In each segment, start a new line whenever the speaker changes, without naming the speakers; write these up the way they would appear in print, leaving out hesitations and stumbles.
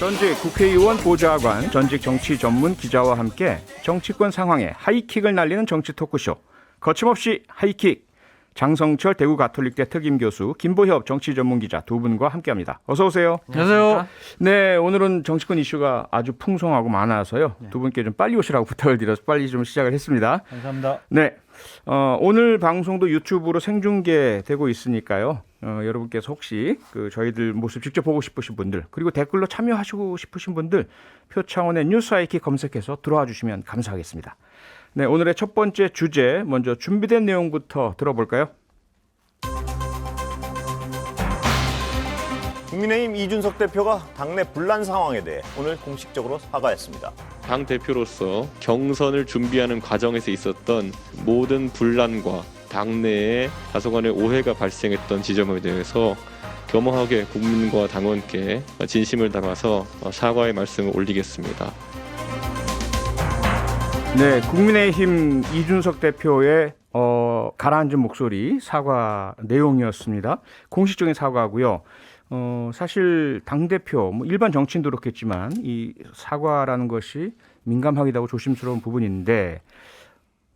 전직 국회의원 보좌관, 전직 정치 전문 기자와 함께 정치권 상황에 하이킥을 날리는 정치 토크쇼 거침없이 하이킥. 장성철 대구 가톨릭대 특임교수, 김보협 정치 전문 기자 두 분과 함께합니다. 어서 오세요.
안녕하세요.
네, 오늘은 정치권 이슈가 아주 풍성하고 많아서요. 두 분께 좀 빨리 오시라고 부탁을 드려서 빨리 좀 시작을 했습니다.
감사합니다.
네, 오늘 방송도 유튜브로 생중계되고 있으니까요. 여러분께서 혹시 저희들 모습 직접 보고 싶으신 분들, 그리고 댓글로 참여하시고 싶으신 분들 표창원의 뉴스 하이킥 검색해서 들어와 주시면 감사하겠습니다. 네, 오늘의 첫 번째 주제 먼저 준비된 내용부터 들어볼까요?
국민의힘 이준석 대표가 당내 분란 상황에 대해 오늘 공식적으로 사과했습니다.
당 대표로서 경선을 준비하는 과정에서 있었던 모든 분란과 당내에 다소간의 오해가 발생했던 지점에 대해서 겸허하게 국민과 당원께 진심을 담아서 사과의 말씀을 올리겠습니다.
네, 국민의힘 이준석 대표의 가라앉은 목소리 사과 내용이었습니다. 공식적인 사과고요. 사실 당대표, 일반 정치인도 그렇겠지만 이 사과라는 것이 민감하기도 하고 조심스러운 부분인데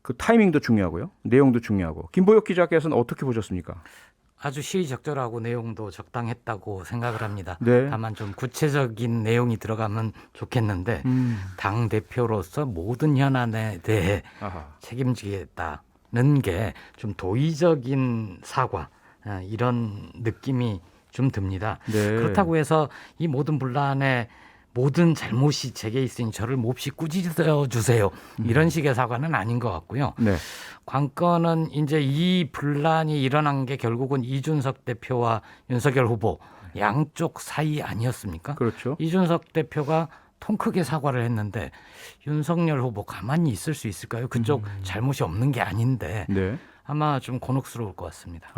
그 타이밍도 중요하고요. 내용도 중요하고. 김보혁 기자께서는 어떻게 보셨습니까?
아주 시의적절하고 내용도 적당했다고 생각을 합니다.
네.
다만 좀 구체적인 내용이 들어가면 좋겠는데 당 대표로서 모든 현안에 대해
아하.
책임지겠다는 게 좀 도의적인 사과 이런 느낌이 좀 듭니다.
네.
그렇다고 해서 이 모든 분란에 모든 잘못이 제게 있으니 저를 몹시 꾸짖어 주세요. 이런 식의 사과는 아닌 것 같고요.
네.
관건은 이제 이 분란이 일어난 게 결국은 이준석 대표와 윤석열 후보 양쪽 사이 아니었습니까?
그렇죠.
이준석 대표가 통 크게 사과를 했는데 윤석열 후보 가만히 있을 수 있을까요? 그쪽 잘못이 없는 게 아닌데
네.
아마 좀 곤혹스러울 것 같습니다.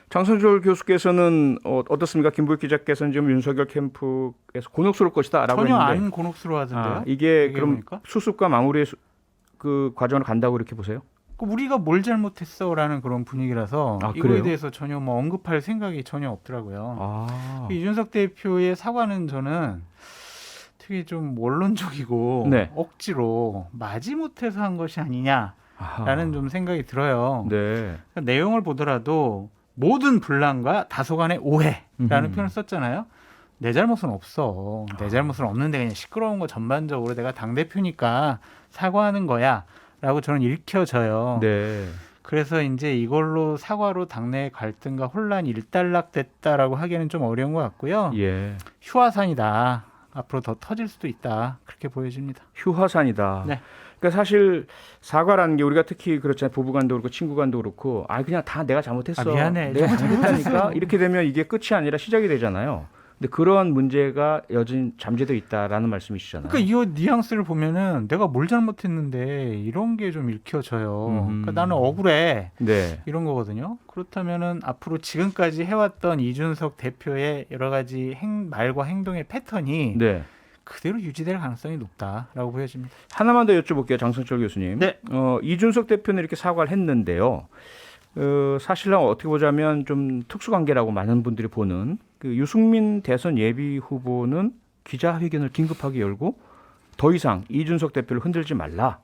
장성철 교수께서는 어떻습니까? 김보혁 기자께서는 지금 윤석열 캠프에서 곤혹스러울 것이다라고
전혀
했는데
안 곤혹스러워하던데요.
이게 그럼
얘기해보니까?
수습과 마무리의 그 과정을 간다고 이렇게 보세요?
우리가 뭘 잘못했어라는 그런 분위기라서 이거에
그래요?
대해서 전혀 언급할 생각이 전혀 없더라고요.
아.
이준석 대표의 사과는 저는 되게 좀 원론적이고
네.
억지로 마지못해서 한 것이 아니냐라는
아하.
좀 생각이 들어요.
네.
그러니까 내용을 보더라도 모든 분란과 다소간의 오해라는 표현을 썼잖아요. 내 잘못은 없어. 내 잘못은 없는데 그냥 시끄러운 거 전반적으로 내가 당대표니까 사과하는 거야 라고 저는 읽혀져요.
네.
그래서 이제 이걸로 사과로 당내 갈등과 혼란이 일단락됐다라고 하기에는 좀 어려운 것 같고요.
예.
휴화산이다. 앞으로 더 터질 수도 있다. 그렇게 보여집니다.
휴화산이다.
네.
그러니까 사실 사과라는 게 우리가 특히 그렇잖아요. 부부간도 그렇고 친구간도 그렇고 그냥 다 내가 잘못했어.
미안해.
내가
정말
잘못하니까 이렇게 되면 이게 끝이 아니라 시작이 되잖아요. 근데 그런 문제가 여전히 잠재되어 있다라는 말씀이시잖아요.
그러니까 이 뉘앙스를 보면은 내가 뭘 잘못했는데 이런 게 좀 읽혀져요. 그러니까 나는 억울해.
네.
이런 거거든요. 그렇다면은 앞으로 지금까지 해왔던 이준석 대표의 여러 가지 말과 행동의 패턴이
네.
그대로 유지될 가능성이 높다라고 보여집니다.
하나만 더 여쭤볼게요. 장성철 교수님.
네.
이준석 대표는 이렇게 사과를 했는데요. 사실은 어떻게 보자면 좀 특수관계라고 많은 분들이 보는 그 유승민 대선 예비 후보는 기자회견을 긴급하게 열고 더 이상 이준석 대표를 흔들지 말라.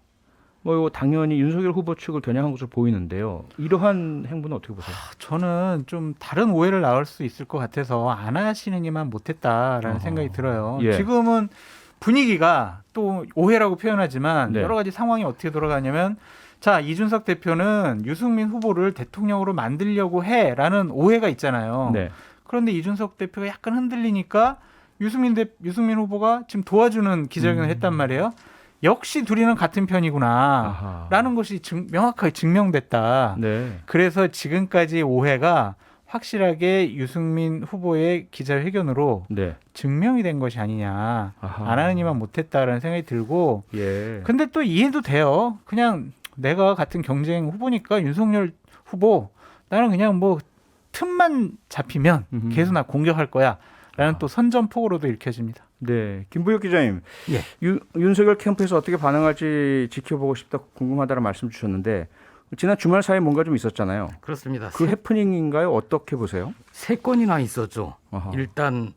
이거 당연히 윤석열 후보 측을 겨냥한 것으로 보이는데요. 이러한 행보는 어떻게 보세요?
저는 좀 다른 오해를 낳을 수 있을 것 같아서 안 하시느니만 못했다라는 생각이 들어요.
예.
지금은 분위기가 또 오해라고 표현하지만
네.
여러 가지 상황이 어떻게 돌아가냐면 자, 이준석 대표는 유승민 후보를 대통령으로 만들려고 해라는 오해가 있잖아요.
네.
그런데 이준석 대표가 약간 흔들리니까 유승민 후보가 지금 도와주는 기자회견을 했단 말이에요. 역시 둘이는 같은 편이구나 라는 것이 명확하게 증명됐다.
네.
그래서 지금까지 오해가 확실하게 유승민 후보의 기자회견으로
네.
증명이 된 것이 아니냐.
아하.
안 하느니만 못했다라는 생각이 들고
예.
근데 또 이해도 돼요. 그냥 내가 같은 경쟁 후보니까 윤석열 후보 나는 그냥 뭐 틈만 잡히면 계속 나 공격할 거야 라는 또 선전포고로도 읽혀집니다.
네, 김부혁 기자님,
예.
윤석열 캠프에서 어떻게 반응할지 지켜보고 싶다, 궁금하다는 말씀 주셨는데 지난 주말 사이에 뭔가 좀 있었잖아요.
그렇습니다.
그 해프닝인가요? 어떻게 보세요?
세 건이나 있었죠.
아하.
일단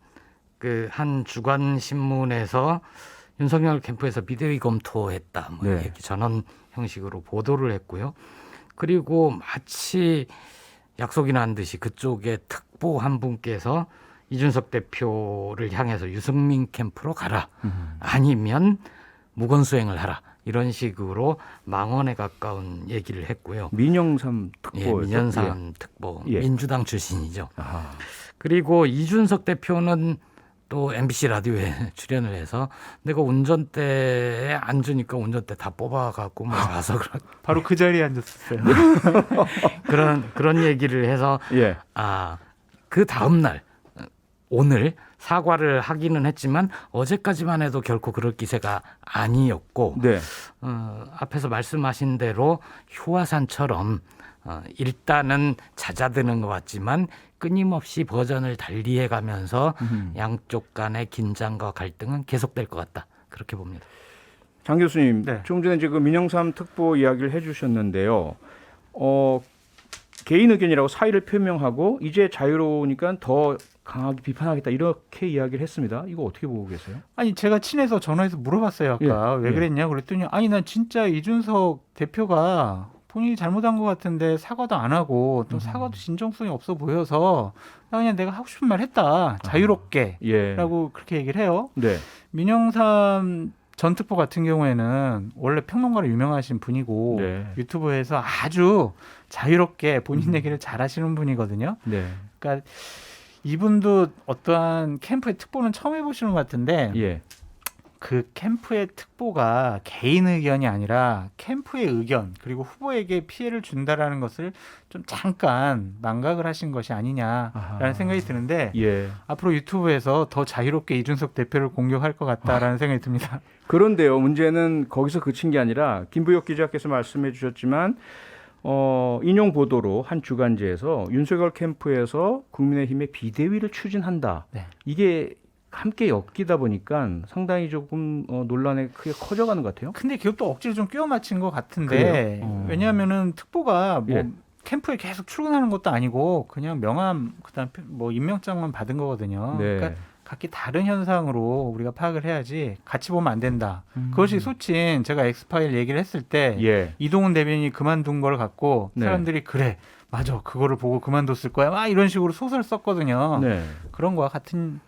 그 한 주간 신문에서 윤석열 캠프에서 비대위 검토했다, 뭐
네.
이렇게 전원 형식으로 보도를 했고요. 그리고 마치 약속이 난 듯이 그쪽에 특보 한 분께서 이준석 대표를 향해서 유승민 캠프로 가라, 아니면 무건수행을 하라, 이런 식으로 망언에 가까운 얘기를 했고요.
민영삼 특보.
예, 민현상 특보,
예.
민주당 출신이죠.
아하.
그리고 이준석 대표는 또 MBC 라디오에 출연을 해서 내가 운전대에 앉으니까 운전대 다 뽑아갖고 뭐 가서
바로 그 자리에 앉았었어요.
그런 얘기를 해서
예.
그 다음 날 오늘 사과를 하기는 했지만 어제까지만 해도 결코 그럴 기세가 아니었고
네.
앞에서 말씀하신 대로 휴화산처럼 일단은 잦아드는 것 같지만 끊임없이 버전을 달리해 가면서 양쪽 간의 긴장과 갈등은 계속될 것 같다, 그렇게 봅니다.
장 교수님,
네.
좀 전에 지금 민영삼 특보 이야기를 해주셨는데요. 개인 의견이라고 사의를 표명하고 이제 자유로우니까 더 강하게 비판하겠다, 이렇게 이야기를 했습니다. 이거 어떻게 보고 계세요?
아니 제가 친해서 전화해서 물어봤어요. 아까
예,
왜
예.
그랬냐 그랬더니 아니 난 진짜 이준석 대표가 본인이 잘못한 것 같은데 사과도 안 하고 또 사과도 진정성이 없어 보여서 나 그냥 내가 하고 싶은 말 했다, 자유롭게
예.
라고 그렇게 얘기를 해요.
네.
민영삼 전 특보 같은 경우에는 원래 평론가로 유명하신 분이고
네.
유튜브에서 아주 자유롭게 본인 얘기를 잘 하시는 분이거든요.
네.
그러니까 이분도 어떠한 캠프의 특보는 처음 해보시는 것 같은데
예.
그 캠프의 특보가 개인 의견이 아니라 캠프의 의견 그리고 후보에게 피해를 준다라는 것을 좀 잠깐 망각을 하신 것이 아니냐라는
아하.
생각이 드는데
예.
앞으로 유튜브에서 더 자유롭게 이준석 대표를 공격할 것 같다라는 생각이 듭니다.
그런데요, 문제는 거기서 그친 게 아니라 김부혁 기자께서 말씀해 주셨지만 인용 보도로 한 주간지에서 윤석열 캠프에서 국민의힘의 비대위를 추진한다.
네.
이게 함께 엮이다 보니까 상당히 조금 논란이 크게 커져가는 것 같아요.
근데 그것도 억지로 좀 끼워 맞힌 것 같은데
그래요?
왜냐하면은 특보가 뭐
예.
캠프에 계속 출근하는 것도 아니고 그냥 명함 그다음 뭐 임명장만 받은 거거든요.
네.
그러니까 각기 다른 현상으로 우리가 파악을 해야지 같이 보면 안 된다. 그것이 소친 제가 엑스파일 얘기를 했을 때
예.
이동훈 대변인이 그만둔 걸 갖고
네.
사람들이 그래 맞아 그거를 보고 그만뒀을 거야 막 이런 식으로 소설 썼거든요.
네.
그런 거와 같은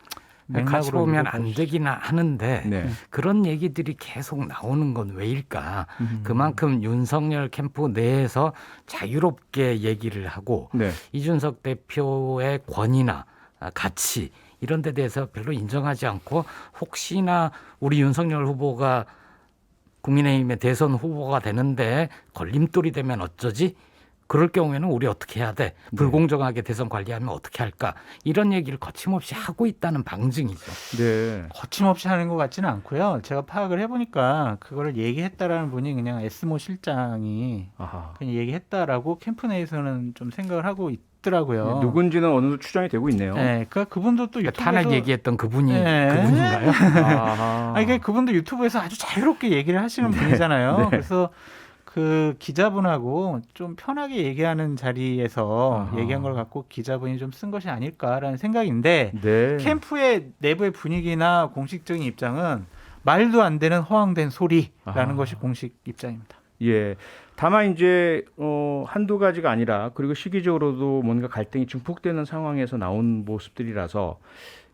같이
맥락으로
보면
읽어봐
안
주시죠.
되긴 하는데
네.
그런 얘기들이 계속 나오는 건 왜일까? 그만큼 윤석열 캠프 내에서 자유롭게 얘기를 하고
네.
이준석 대표의 권위나 가치 이런 데 대해서 별로 인정하지 않고 혹시나 우리 윤석열 후보가 국민의힘의 대선 후보가 되는데 걸림돌이 되면 어쩌지? 그럴 경우에는 우리 어떻게 해야 돼? 불공정하게 대선 관리하면 어떻게 할까? 이런 얘기를 거침없이 하고 있다는 방증이죠.
네.
거침없이 하는 것 같지는 않고요. 제가 파악을 해보니까 그거를 얘기했다라는 분이 그냥 에스모 실장이
아하.
그냥 얘기했다라고 캠프 내에서는 좀 생각을 하고 있더라고요.
누군지는 어느 정도 추정이 되고 있네요.
네, 그분도 또 유튜브에서
탄핵 얘기했던 그분이
네.
그분인가요?
아하.
아니, 그러니까 그분도 유튜브에서 아주 자유롭게 얘기를 하시는 분이잖아요.
네.
그래서 그 기자분하고 좀 편하게 얘기하는 자리에서
아하.
얘기한 걸 갖고 기자분이 좀 쓴 것이 아닐까라는 생각인데
네.
캠프의 내부의 분위기나 공식적인 입장은 말도 안 되는 허황된 소리라는
아하.
것이 공식 입장입니다.
예. 다만 이제 한두 가지가 아니라 그리고 시기적으로도 뭔가 갈등이 증폭되는 상황에서 나온 모습들이라서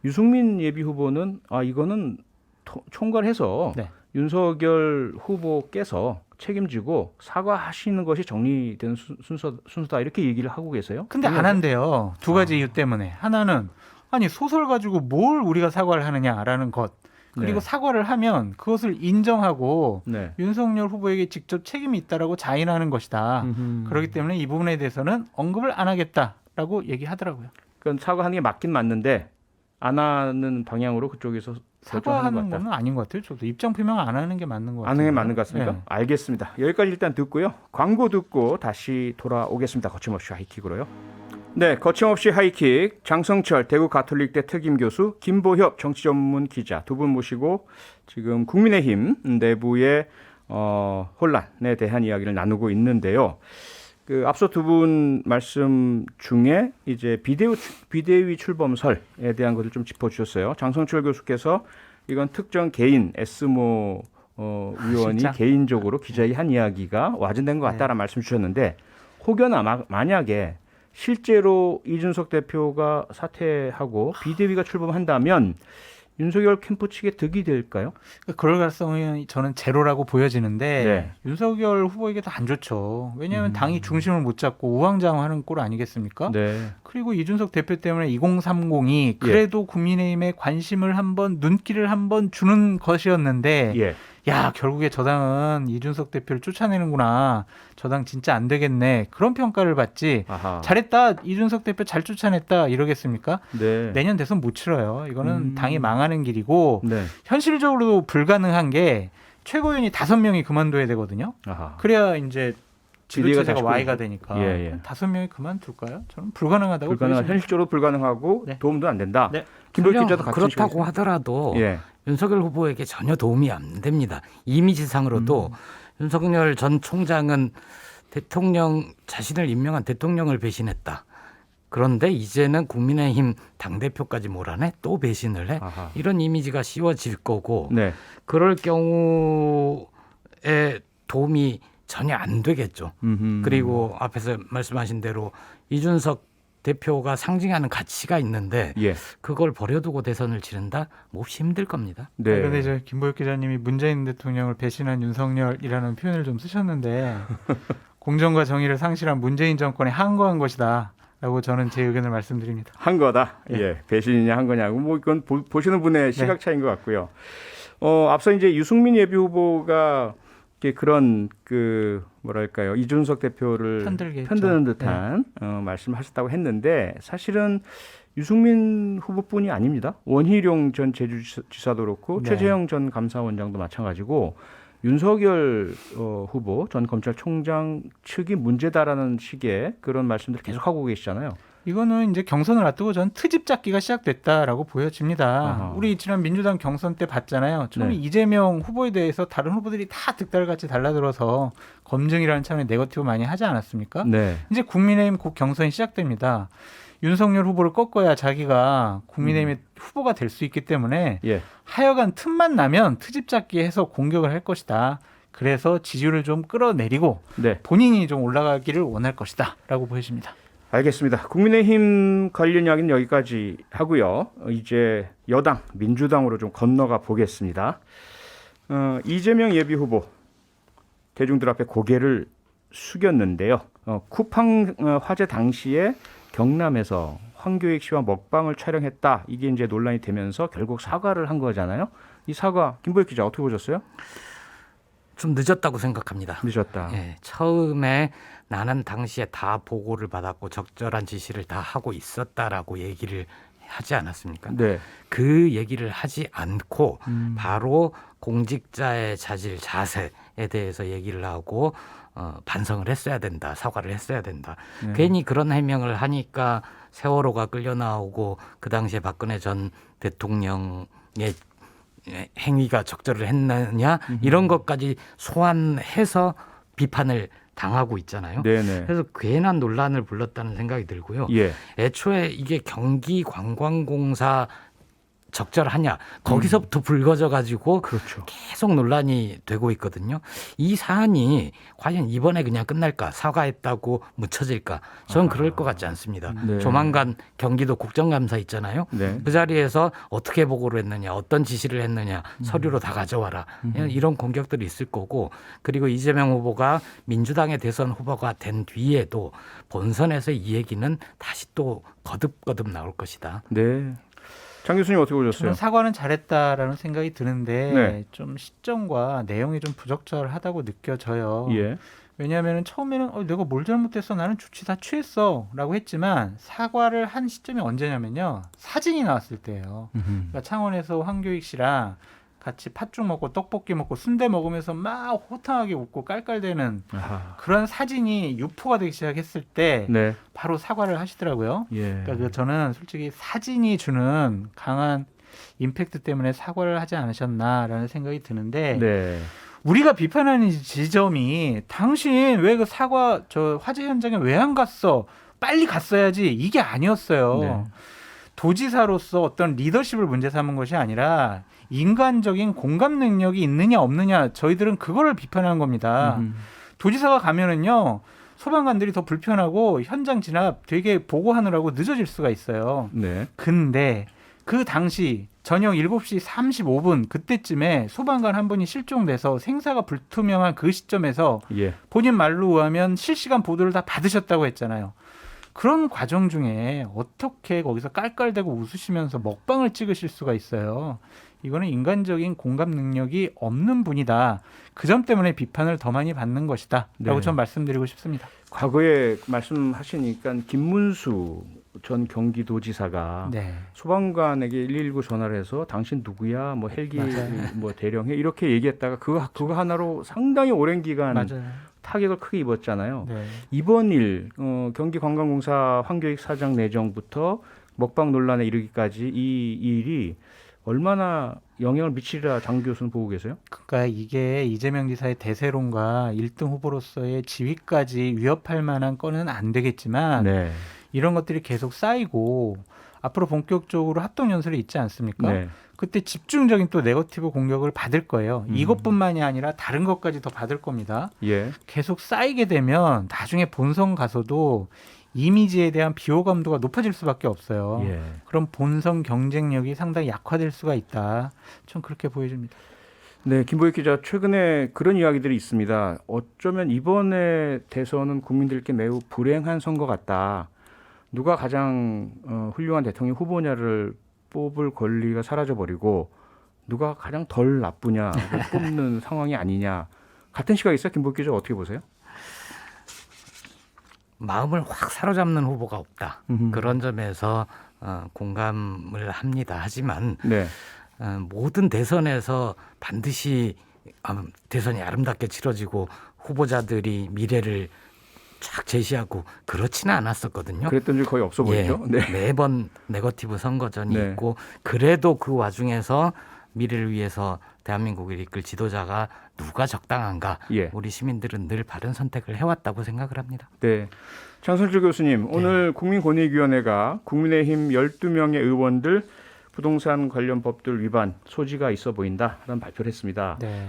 유승민 예비 후보는 이거는 총괄해서
네.
윤석열 후보께서 책임지고 사과하시는 것이 정리되는 순서다 이렇게 얘기를 하고 계세요.
근데 안 한대요. 두 가지 이유 때문에. 하나는 아니 소설 가지고 뭘 우리가 사과를 하느냐라는 것. 그리고
네.
사과를 하면 그것을 인정하고
네.
윤석열 후보에게 직접 책임이 있다라고 자인하는 것이다. 그렇기 때문에 이 부분에 대해서는 언급을 안 하겠다라고 얘기하더라고요.
그러니까 사과하는 게 맞긴 맞는데 안 하는 방향으로 그쪽에서 결정하는 것
사과하는
같다.
건 아닌 것 같아요. 저도 입장 표명 안 하는 게 맞는 것 같아요.
안 하는 게 맞는 것 같습니까?
네.
알겠습니다. 여기까지 일단 듣고요. 광고 듣고 다시 돌아오겠습니다. 거침없이 하이킥으로요. 네, 거침없이 하이킥 장성철 대구 가톨릭대 특임 교수, 김보협 정치 전문 기자 두 분 모시고 지금 국민의힘 내부의 혼란에 대한 이야기를 나누고 있는데요. 그 앞서 두 분 말씀 중에 이제 비대위 출범설에 대한 것을 좀 짚어주셨어요. 장성철 교수께서 이건 특정 개인 S모 의원이
실장?
개인적으로 기자의 한 이야기가 와전된 것 같다라는 말씀 주셨는데 혹여나 만약에 실제로 이준석 대표가 사퇴하고 비대위가 출범한다면 윤석열 캠프 측에 득이 될까요?
그럴 가능성은 저는 제로라고 보여지는데
네.
윤석열 후보에게 더 안 좋죠. 왜냐하면 당이 중심을 못 잡고 우왕좌왕하는 꼴 아니겠습니까?
네.
그리고 이준석 대표 때문에 2030이 그래도 국민의힘에 관심을 한번 눈길을 한번 주는 것이었는데
예.
야 결국에 저당은 이준석 대표를 쫓아내는구나. 저당 진짜 안 되겠네. 그런 평가를 받지.
아하.
잘했다. 이준석 대표 잘 쫓아냈다. 이러겠습니까?
네.
내년 대선 못 치러요. 이거는 당이 망하는 길이고
네.
현실적으로도 불가능한 게 최고위원이 5명이 그만둬야 되거든요.
아하.
그래야 이제
비리가
지도체제가
다시
Y가 되니까
예, 예.
5명이 그만둘까요? 저는 불가능하다고 보여집니다.
현실적으로 불가능하고
네.
도움도 안 된다.
네.
김보익
설령
기자도 같은
그렇다고
식으로
하더라도
예.
윤석열 후보에게 전혀 도움이 안 됩니다. 이미지상으로도 윤석열 전 총장은 자신을 임명한 대통령을 배신했다. 그런데 이제는 국민의힘 당대표까지 몰아내 또 배신을 해.
아하.
이런 이미지가 씌워질 거고
네.
그럴 경우에 도움이 전혀 안 되겠죠. 그리고 앞에서 말씀하신 대로 이준석 대표가 상징하는 가치가 있는데
예.
그걸 버려두고 대선을 치른다? 몹시 힘들 겁니다.
네.
그런데 이제 김보혁 기자님이 문재인 대통령을 배신한 윤석열이라는 표현을 좀 쓰셨는데 공정과 정의를 상실한 문재인 정권에 항거한 것이다. 라고 저는 제 의견을 말씀드립니다.
한 거다.
예.
예. 배신이냐 한 거냐고 뭐 이건 보시는 분의 시각 차이인 것 같고요. 앞서 이제 유승민 예비 후보가 이렇게 그런 그 뭐랄까요 이준석 대표를
편들게
편드는
했죠.
듯한 말씀하셨다고 했는데 사실은 유승민 후보뿐이 아닙니다. 원희룡 전 제주지사도 그렇고
네.
최재형 전 감사원장도 마찬가지고 윤석열 후보 전 검찰총장 측이 문제다라는 식의 그런 말씀들을 계속하고 계시잖아요.
이거는 이제 경선을 앞두고 전 트집 잡기가 시작됐다라고 보여집니다.
아하.
우리 지난 민주당 경선 때 봤잖아요. 처음에
네.
이재명 후보에 대해서 다른 후보들이 다 득달같이 달라들어서 검증이라는 차원의 네거티브 많이 하지 않았습니까?
네.
이제 국민의힘 곧 경선이 시작됩니다. 윤석열 후보를 꺾어야 자기가 국민의힘의 후보가 될 수 있기 때문에
예.
하여간 틈만 나면 트집 잡기 해서 공격을 할 것이다. 그래서 지지율을 좀 끌어내리고
네.
본인이 좀 올라가기를 원할 것이다. 라고 보여집니다.
알겠습니다. 국민의힘 관련 이야기는 여기까지 하고요. 이제 여당 민주당으로 좀 건너가 보겠습니다. 이재명 예비 후보 대중들 앞에 고개를 숙였는데요. 쿠팡 화재 당시에 경남에서 황교익 씨와 먹방을 촬영했다. 이게 이제 논란이 되면서 결국 사과를 한 거잖아요. 이 사과 김보익 기자 어떻게 보셨어요?
좀 늦었다고 생각합니다.
늦었다.
예, 처음에 나는 당시에 다 보고를 받았고 적절한 지시를 다 하고 있었다라고 얘기를 하지 않았습니까?
네.
그 얘기를 하지 않고 바로 공직자의 자질, 자세에 대해서 얘기를 하고 반성을 했어야 된다, 사과를 했어야 된다. 괜히 그런 해명을 하니까 세월호가 끌려 나오고 그 당시에 박근혜 전 대통령의 행위가 적절을 했느냐 이런 것까지 소환해서 비판을 당하고 있잖아요.
네네.
그래서 괜한 논란을 불렀다는 생각이 들고요.
예.
애초에 이게 경기관광공사 적절하냐 거기서부터 불거져 가지고
그렇죠.
계속 논란이 되고 있거든요. 이 사안이 과연 이번에 그냥 끝날까 사과했다고 묻혀질까 저는 그럴 것 같지 않습니다.
네.
조만간 경기도 국정감사 있잖아요.
네.
그 자리에서 어떻게 보고를 했느냐 어떤 지시를 했느냐 서류로 다 가져와라 이런 공격들이 있을 거고 그리고 이재명 후보가 민주당의 대선 후보가 된 뒤에도 본선에서 이 얘기는 다시 또 거듭거듭 나올 것이다.
네. 장 교수님 어떻게 보셨어요?
저는 사과는 잘했다라는 생각이 드는데
네.
좀 시점과 내용이 좀 부적절하다고 느껴져요.
예.
왜냐하면 처음에는 내가 뭘 잘못했어 나는 조치 다 취했어라고 했지만 사과를 한 시점이 언제냐면요 사진이 나왔을 때예요. 그러니까 창원에서 황교익 씨랑 같이 팥죽 먹고 떡볶이 먹고 순대 먹으면서 막 호탕하게 웃고 깔깔대는
아하.
그런 사진이 유포가 되기 시작했을 때
네.
바로 사과를 하시더라고요.
예.
그러니까 저는 솔직히 사진이 주는 강한 임팩트 때문에 사과를 하지 않으셨나라는 생각이 드는데
네.
우리가 비판하는 지점이 당신 왜 그 사과 저 화재 현장에 왜 안 갔어? 빨리 갔어야지. 이게 아니었어요.
네.
도지사로서 어떤 리더십을 문제 삼은 것이 아니라 인간적인 공감 능력이 있느냐 없느냐 저희들은 그거를 비판한 겁니다. 도지사가 가면은요. 소방관들이 더 불편하고 현장 진압 되게 보고하느라고 늦어질 수가 있어요.
네.
근데 그 당시 저녁 7시 35분 그때쯤에 소방관 한 분이 실종돼서 생사가 불투명한 그 시점에서
예.
본인 말로 의하면 실시간 보도를 다 받으셨다고 했잖아요. 그런 과정 중에 어떻게 거기서 깔깔대고 웃으시면서 먹방을 찍으실 수가 있어요. 이거는 인간적인 공감 능력이 없는 분이다. 그 점 때문에 비판을 더 많이 받는 것이다. 라고
네.
전 말씀드리고 싶습니다.
과거에 말씀하시니까 김문수 전 경기도지사가
네.
소방관에게 119 전화를 해서 당신 누구야? 뭐 헬기
맞아요.
뭐 대령해 이렇게 얘기했다가 그거 하나로 상당히 오랜 기간
맞아요.
타격을 크게 입었잖아요.
네.
이번 일 경기관광공사 황교익 사장 내정부터 먹방 논란에 이르기까지 이 일이 얼마나 영향을 미치리라 장 교수는 보고 계세요?
그러니까 이게 이재명 지사의 대세론과 1등 후보로서의 지위까지 위협할 만한 건은 안 되겠지만
네.
이런 것들이 계속 쌓이고 앞으로 본격적으로 합동연설이 있지 않습니까?
네.
그때 집중적인 또 네거티브 공격을 받을 거예요. 이것뿐만이 아니라 다른 것까지 더 받을 겁니다.
예.
계속 쌓이게 되면 나중에 본선 가서도 이미지에 대한 비호감도가 높아질 수밖에 없어요.
예.
그럼 본선 경쟁력이 상당히 약화될 수가 있다. 전 그렇게 보여집니다.
네, 김보익 기자 최근에 그런 이야기들이 있습니다. 어쩌면 이번에 대선은 국민들께 매우 불행한 선거 같다. 누가 가장 훌륭한 대통령 후보냐를 뽑을 권리가 사라져버리고 누가 가장 덜 나쁘냐 뽑는 상황이 아니냐. 같은 시각에 있어요? 김보익 기자 어떻게 보세요?
마음을 확 사로잡는 후보가 없다. 그런 점에서 공감을 합니다. 하지만
네.
모든 대선에서 반드시 대선이 아름답게 치러지고 후보자들이 미래를 쫙 제시하고 그렇지는 않았었거든요.
그랬던 줄 거의 없어 보이죠?
예,
네.
매번 네거티브 선거전이
네.
있고 그래도 그 와중에서 미래를 위해서 대한민국을 이끌 지도자가 누가 적당한가
예.
우리 시민들은 늘 바른 선택을 해왔다고 생각을 합니다.
네. 장선주 교수님, 오늘 국민권익위원회가 국민의힘 12명의 의원들 부동산 관련 법들 위반 소지가 있어 보인다라는 발표를 했습니다.
네.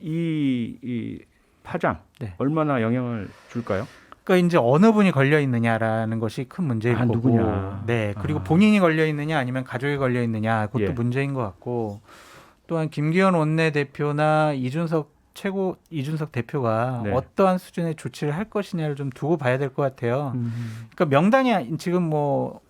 이 파장
네.
얼마나 영향을 줄까요?
그러니까 이제 어느 분이 걸려 있느냐라는 것이 큰 문제일 거고,
누구냐.
네. 그리고 본인이 걸려 있느냐 아니면 가족이 걸려 있느냐 그것도
예.
문제인 것 같고, 또한 김기현 원내대표나 이준석 대표가
네.
어떠한 수준의 조치를 할 것이냐를 좀 두고 봐야 될 것 같아요. 그러니까 명단이 지금 뭐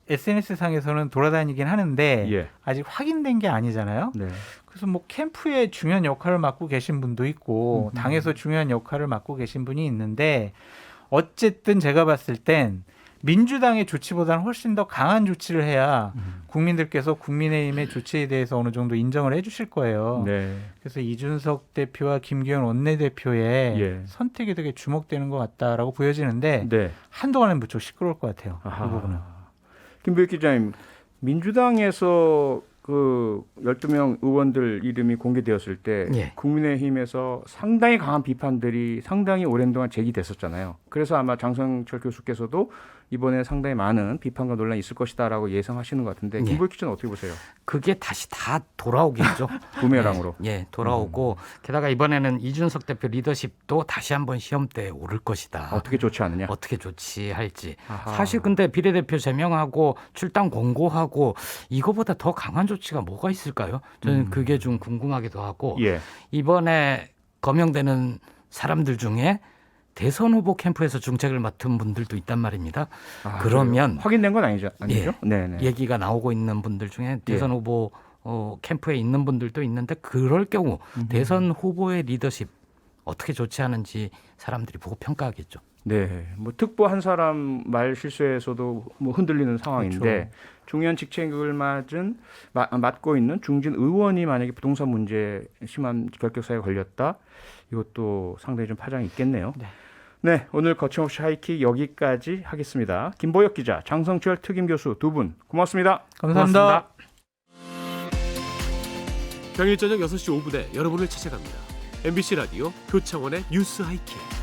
SNS 상에서는 돌아다니긴 하는데
예.
아직 확인된 게 아니잖아요.
네.
그래서 뭐 캠프에 중요한 역할을 맡고 계신 분도 있고 당에서 중요한 역할을 맡고 계신 분이 있는데 어쨌든 제가 봤을 땐 민주당의 조치보다는 훨씬 더 강한 조치를 해야 국민들께서 국민의힘의 조치에 대해서 어느 정도 인정을 해주실 거예요.
네.
그래서 이준석 대표와 김기현 원내대표의
예.
선택이 되게 주목되는 것 같다라고 보여지는데
네.
한동안은 무척 시끄러울 것 같아요.
아하.
이 부분은.
김보익 기자님, 민주당에서 그 12명 의원들 이름이 공개되었을 때
예.
국민의힘에서 상당히 강한 비판들이 상당히 오랜 동안 제기됐었잖아요. 그래서 아마 장성철 교수께서도 이번에 상당히 많은 비판과 논란이 있을 것이다라고 예상하시는 것 같은데
예.
김보익 기자는 어떻게 보세요?
그게 다시 다 돌아오겠죠.
부메랑으로.
예, 돌아오고 게다가 이번에는 이준석 대표 리더십도 다시 한번 시험대에 오를 것이다.
어떻게 좋지 않느냐?
어떻게 조치할지.
아하.
사실 근데 비례대표 제명하고 출당 공고하고 이거보다 더 강한 조치가 뭐가 있을까요? 저는 그게 좀 궁금하기도 하고
예.
이번에 거명되는 사람들 중에 대선 후보 캠프에서 중책을 맡은 분들도 있단 말입니다.
아,
그러면
그래요? 확인된 건 아니죠?
예.
네네.
얘기가 나오고 있는 분들 중에 대선 후보 캠프에 있는 분들도 있는데 그럴 경우 대선 후보의 리더십 어떻게 조치하는지 사람들이 보고 평가하겠죠.
네, 뭐 특보 한 사람 말 실수에서도 뭐 흔들리는 상황인데
그렇죠.
중요한 직책을 맡고 있는 중진 의원이 만약에 부동산 문제 심한 결격사에 걸렸다, 이것도 상당히 좀 파장이 있겠네요. 네, 오늘 거침없이 하이킥 여기까지 하겠습니다. 김보혁 기자, 장성철 특임 교수 두 분 고맙습니다.
감사합니다.
고맙습니다.
평일 저녁 6시 5분에 여러분을 찾아갑니다. MBC 라디오 표창원의 뉴스 하이킥.